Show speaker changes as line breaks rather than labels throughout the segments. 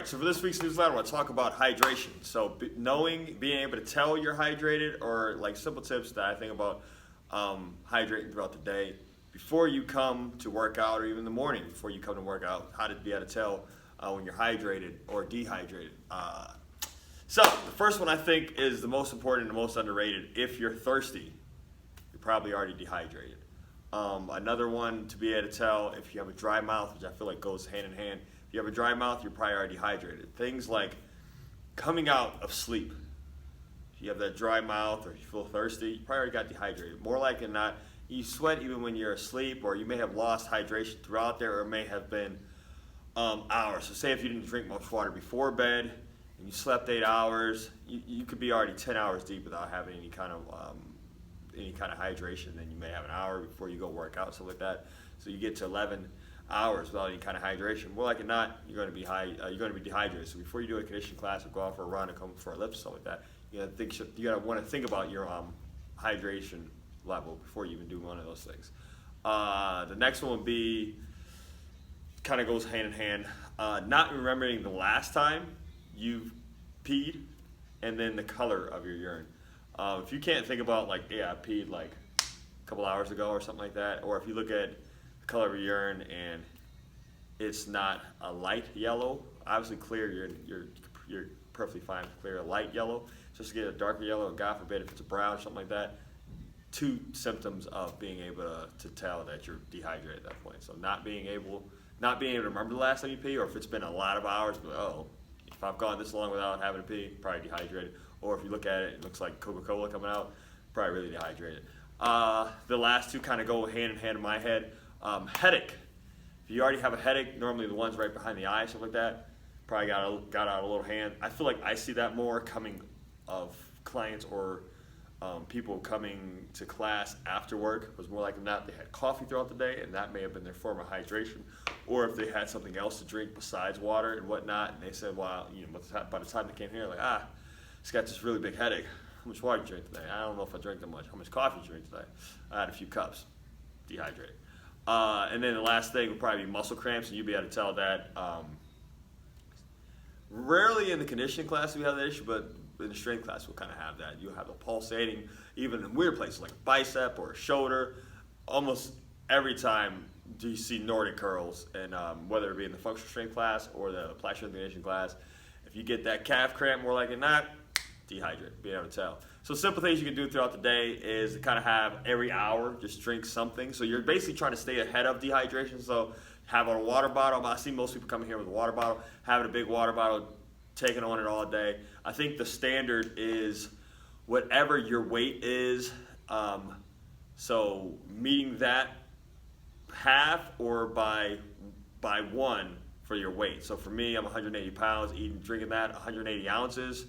right, so for this week's newsletter, I want to talk about hydration. So being able to tell you're hydrated, or like simple tips that I think about hydrating throughout the day before you come to work out, or even in the morning before you come to work out, how to be able to tell when you're hydrated or dehydrated. So the first one I think is the most important and the most underrated. If you're thirsty, you're probably already dehydrated. Another one to be able to tell if you have a dry mouth, which I feel like goes hand in hand. If you have a dry mouth, you're probably already dehydrated. Things like coming out of sleep. If you have that dry mouth or you feel thirsty, you probably already got dehydrated. More likely than not, you sweat even when you're asleep, or you may have lost hydration throughout there, or it may have been hours. So say if you didn't drink much water before bed and you slept 8 hours, you could be already 10 hours deep without having any kind of hydration. Then you may have an hour before you go work out, something like that. So you get to 11 hours without any kind of hydration. More like it not, you're going to be dehydrated. So before you do a conditioning class or go out for a run or come for a lift or something like that, you gotta want to think about your hydration level before you even do one of those things. The next one would be, kind of goes hand in hand, not remembering the last time you peed and then the color of your urine. If you can't think about like, yeah, I peed like a couple hours ago or something like that, or if you look at the color of your urine and it's not a light yellow, obviously clear, you're perfectly fine with clear. A light yellow, just to get a darker yellow, and God forbid if it's a brown or something like that, two symptoms of being able to tell that you're dehydrated at that point. So not being able to remember the last time you pee, or if it's been a lot of hours, but if I've gone this long without having to pee, probably dehydrated. Or if you look at it, it looks like Coca-Cola coming out, probably really dehydrated. The last two kind of go hand in hand in my head. Headache. If you already have a headache, normally the ones right behind the eye, something like that, probably got out a little hand. I feel like I see that more coming of clients or people coming to class after work. It was more like not they had coffee throughout the day, and that may have been their form of hydration. Or if they had something else to drink besides water and whatnot, and they said, well, by the time they came here, like, it's got this really big headache. How much water did you drink today? I don't know if I drank that much. How much coffee did you drink today? I had a few cups. Dehydrated. And then the last thing would probably be muscle cramps, and you'd be able to tell that. Rarely in the conditioning class we have that issue, but in the strength class we'll kind of have that. You'll have the pulsating, even in weird places like a bicep or a shoulder. Almost every time do you see Nordic curls, and whether it be in the functional strength class or the applied strength conditioning class, if you get that calf cramp, more like it not, dehydrated, being able to tell. So simple things you can do throughout the day is to kind of have every hour, just drink something. So you're basically trying to stay ahead of dehydration. So have a water bottle. I see most people coming here with a water bottle, having a big water bottle, taking on it all day. I think the standard is whatever your weight is. So meeting that half or by one for your weight. So for me, I'm 180 pounds, drinking that 180 ounces,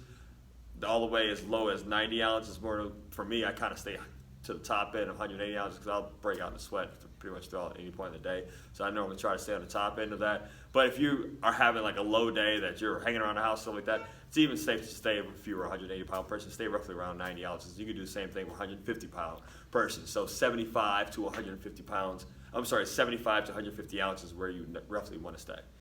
all the way as low as 90 ounces. More for me, I kind of stay to the top end of 180 ounces because I'll break out in sweat pretty much throughout any point in the day. So I normally try to stay on the top end of that. But if you are having like a low day that you're hanging around the house, stuff like that, it's even safe to stay, if you were a 180 pound person, stay roughly around 90 ounces. You can do the same thing with a 150 pound person. So 75 to 150 pounds, 75 to 150 ounces where you roughly want to stay.